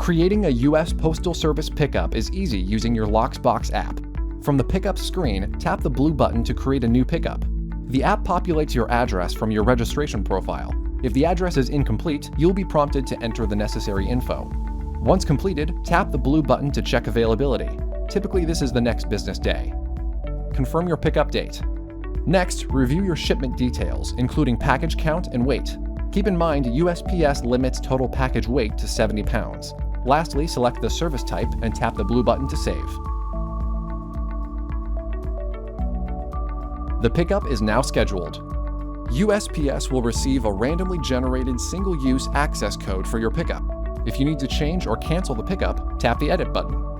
Creating a U.S. Postal Service pickup is easy using your Loxx Boxx app. From the pickup screen, tap the blue button to create a new pickup. The app populates your address from your registration profile. If the address is incomplete, you'll be prompted to enter the necessary info. Once completed, tap the blue button to check availability. Typically, this is the next business day. Confirm your pickup date. Next, review your shipment details, including package count and weight. Keep in mind, USPS limits total package weight to 70 pounds. Lastly, select the service type and tap the blue button to save. The pickup is now scheduled. USPS will receive a randomly generated single-use access code for your pickup. If you need to change or cancel the pickup, tap the Edit button.